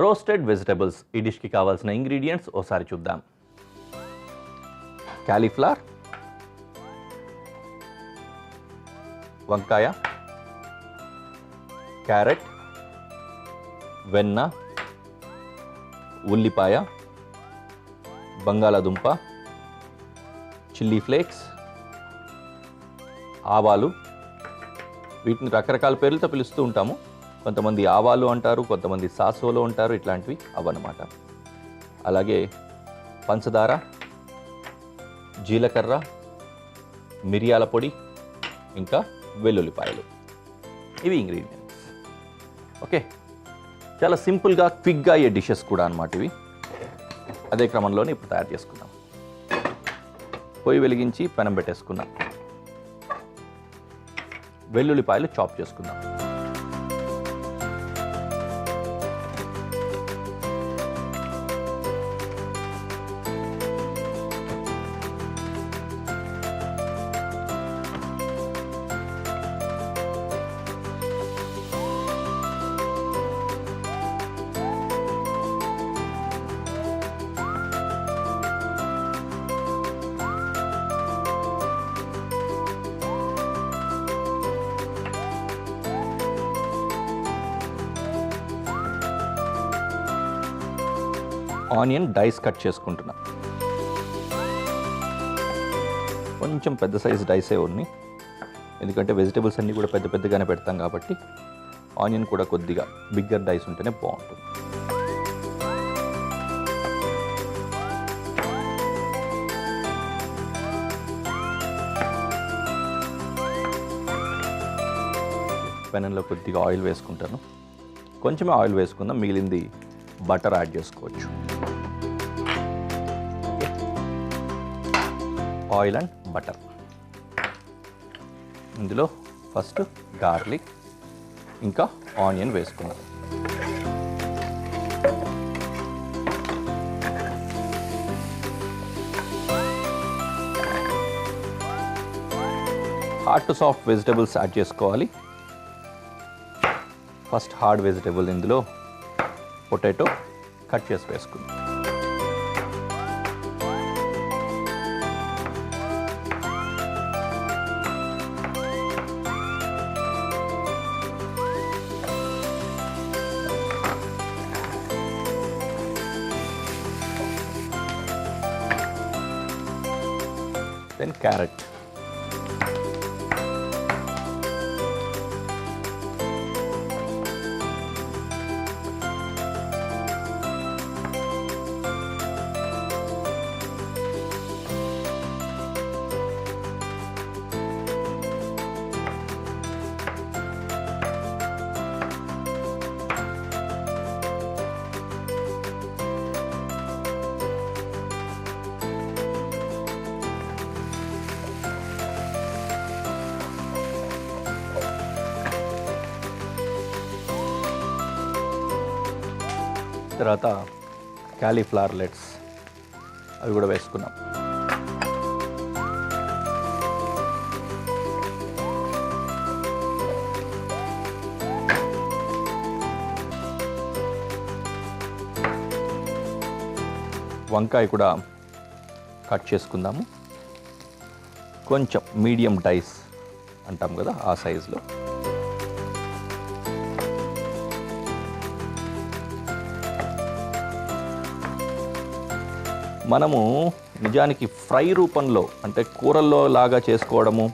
Roasted vegetables ఈ డిష్కి కావాల్సిన ingredients ఓసారి చూద్దాం. క్యాలీఫ్లవర్, వంకాయ, క్యారెట్, వెన్న, ఉల్లిపాయ, బంగాళాదుంప, చిల్లీ ఫ్లేక్స్, ఆవాలు. వీటిని రకరకాల పేర్లతో పిలుస్తూ ఉంటాము. కొంతమంది ఆవాలు అంటారు, కొంతమంది సాసోలు అంటారు, ఇట్లాంటివి అవన్నమాట. అలాగే పంచదార, జీలకర్ర, మిరియాల పొడి, ఇంకా వెల్లుల్లిపాయలు. ఇవి ఇంగ్రీడియంట్స్. ఓకే, చాలా సింపుల్గా క్విక్గా అయ్యే డిషెస్ కూడా అన్నమాట ఇవి. అదే క్రమంలోనే ఇప్పుడు తయారు చేసుకుందాం. పొయ్యి వెలిగించి పెనం పెట్టేసుకుందాం. వెల్లుల్లిపాయలు చాప్ చేసుకుందాం. ఆనియన్ డైస్ కట్ చేసుకుంటున్నా. కొంచెం పెద్ద సైజు డైసే ఉన్నాయి, ఎందుకంటే వెజిటేబుల్స్ అన్నీ కూడా పెద్ద పెద్దగానే పెడతాం కాబట్టి ఆనియన్ కూడా కొద్దిగా బిగ్గర్ డైస్ ఉంటేనే బాగుంటుంది. పెనంలో కొద్దిగా ఆయిల్ వేసుకుంటాను. కొంచెమే ఆయిల్ వేసుకుందాం, మిగిలింది బటర్ యాడ్ చేసుకోవచ్చు. Oil and butter. ఇందులో ఫస్ట్ గార్లిక్ ఇంకా ఆనియన్ వేసుకుందాం. Hard to soft vegetables add చేసుకోవాలి. ఫస్ట్ హార్డ్ వెజిటబుల్ ఇందులో పొటాటో కట్ చేసి వేసుకుందాం. Then carrot. తర్వాత క్యాలీఫ్లవర్ లెట్స్ అవి కూడా వేసుకున్నాం. వంకాయ కూడా కట్ చేసుకుందాము. కొంచెం మీడియం డైస్ అంటాం కదా, ఆ సైజులో. మనము నిజానికి ఫ్రై రూపంలో, అంటే కూరల్లో లాగా చేసుకోవడము,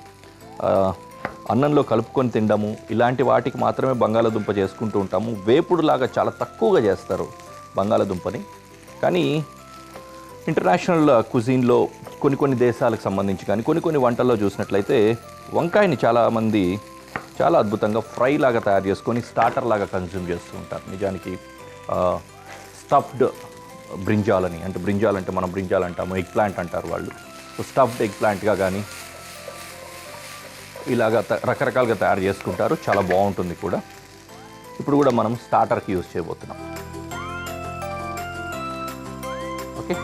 అన్నంలో కలుపుకొని తినడము, ఇలాంటి వాటికి మాత్రమే బంగాళాదుంప చేసుకుంటూ ఉంటాము. వేపుడు లాగా చాలా తక్కువగా చేస్తారు బంగాళాదుంపని. కానీ ఇంటర్నేషనల్ కుజిన్లో కొన్ని దేశాలకు సంబంధించి కానీ కొన్ని వంటల్లో చూసినట్లయితే వంకాయని చాలామంది చాలా అద్భుతంగా ఫ్రై లాగా తయారు చేసుకొని స్టార్టర్ లాగా కన్జ్యూమ్ చేస్తూ ఉంటారు. నిజానికి స్టఫ్డ్ బ్రింజాలని, అంటే బ్రింజాల్ అంటే మనం బ్రింజాల్ అంటాము, ఎగ్ ప్లాంట్ అంటారు వాళ్ళు. సో స్టఫ్డ్ ఎగ్ ప్లాంట్గా కానీ ఇలాగా రకరకాలుగా తయారు చేసుకుంటారు. చాలా బాగుంటుంది కూడా. ఇప్పుడు కూడా మనం స్టార్టర్కి యూజ్ చేయబోతున్నాం. ఓకే,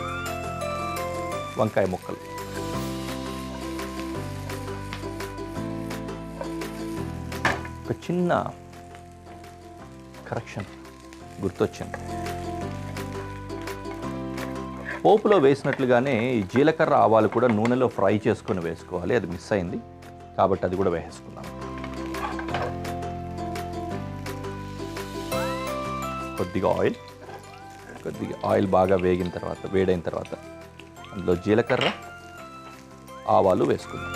వంకాయ ముక్కలు. ఒక చిన్న కరెక్షన్, గుర్తొచ్చింది. పోపులో వేసినట్లుగానే ఈ జీలకర్ర ఆవాలు కూడా నూనెలో ఫ్రై చేసుకొని వేసుకోవాలి. అది మిస్ అయింది కాబట్టి అది కూడా వేసేసుకుందాం. కొద్దిగా ఆయిల్ బాగా వేడైన తర్వాత అందులో జీలకర్ర ఆవాలు వేసుకుందాం.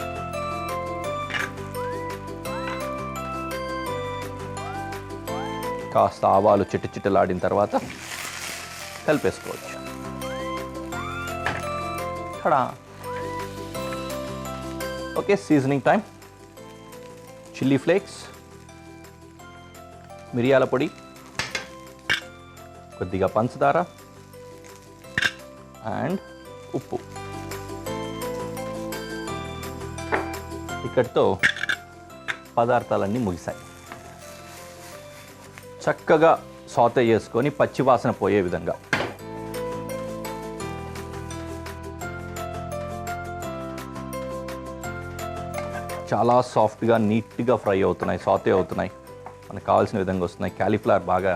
కాస్త ఆవాలు చిట్టచిట్టలాడిన తర్వాత కలిపేసుకోవచ్చు. ఇక్కడ okay, seasoning time. Chilli flakes, మిరియాల పొడి, కొద్దిగా పంచదార అండ్ ఉప్పు. ఇక్కడితో పదార్థాలన్నీ ముగిశాయి. చక్కగా సాతే చేసుకొని పచ్చివాసన పోయే విధంగా చాలా సాఫ్ట్గా నీట్గా ఫ్రై అవుతున్నాయి, సాతే అవుతున్నాయి, మనకు కావాల్సిన విధంగా వస్తున్నాయి. క్యాలీఫ్లవర్ బాగా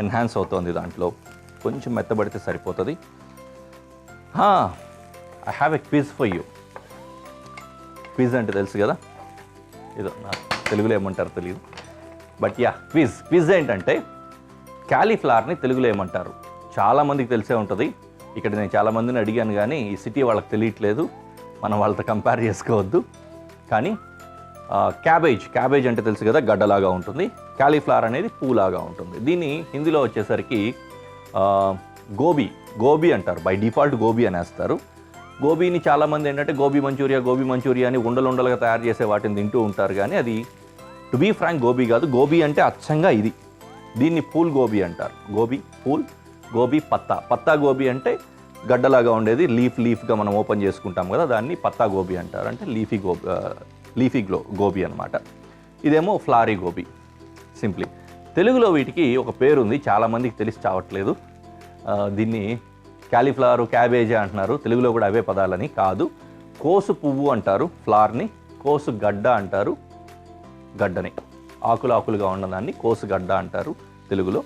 ఎన్హాన్స్ అవుతుంది దాంట్లో, కొంచెం మెత్తబడితే సరిపోతుంది. I have a quiz for you. Quiz అంటే తెలుసు కదా, ఏదో నా తెలుగులో ఏమంటారు తెలియదు, బట్ యా క్విజ్ ఏంటంటే క్యాలీఫ్లవర్ని తెలుగులో ఏమంటారు చాలామందికి తెలిసే ఉంటుంది. ఇక్కడ నేను చాలామందిని అడిగాను కానీ ఈ సిటీ వాళ్ళకి తెలియట్లేదు, మనం వాళ్ళతో కంపేర్ చేసుకోవద్దు. కానీ క్యాబేజ్ అంటే తెలుసు కదా, గడ్డలాగా ఉంటుంది. క్యాలీఫ్లవర్ అనేది పూలాగా ఉంటుంది. దీన్ని హిందీలో వచ్చేసరికి గోబీ అంటారు. బై డిఫాల్ట్ గోబీ అనేస్తారు. గోబీని చాలామంది ఏంటంటే గోబీ మంచూరియా అని ఉండలుగా తయారు చేసే వాటిని తింటూ ఉంటారు. కానీ అది టు బీ ఫ్రాంక్ గోబీ కాదు. గోబీ అంటే అచ్చంగా ఇది. దీన్ని పూల్ గోబీ అంటారు. గోబీ పత్తా గోబీ అంటే గడ్డలాగా ఉండేది, లీఫ్గా మనం ఓపెన్ చేసుకుంటాం కదా, దాన్ని పత్తా గోబీ అంటారు. అంటే లీఫీ గోబీ అనమాట. ఇదేమో ఫ్లారీ గోబీ. సింప్లీ తెలుగులో వీటికి ఒక పేరు ఉంది, చాలామందికి తెలిసి చావట్లేదు. దీన్ని క్యాలీఫ్లవర్, క్యాబేజీ అంటున్నారు. తెలుగులో కూడా అవే పదాలని కాదు. కోసు పువ్వు అంటారు ఫ్లవర్ని, కోసు గడ్డ అంటారు గడ్డని. ఆకులుగా ఉన్నదాన్ని కోసు గడ్డ అంటారు తెలుగులో.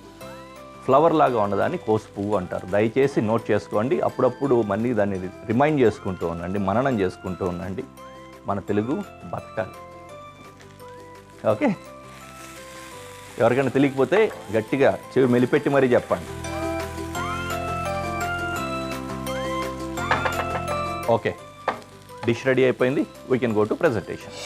ఫ్లవర్ లాగా ఉన్నదాన్ని కోసు పువ్వు అంటారు. దయచేసి నోట్ చేసుకోండి. అప్పుడప్పుడు మళ్ళీ దాన్ని రిమైండ్ చేసుకుంటూ ఉండండి, మననం చేసుకుంటూ ఉండండి. మన తెలుగు బతకాలి. ఓకే, ఎవరికైనా తెలియకపోతే గట్టిగా చెవి మెలిపెట్టి మరీ చెప్పండి. ఓకే, డిష్ రెడీ అయిపోయింది. We can go to presentation.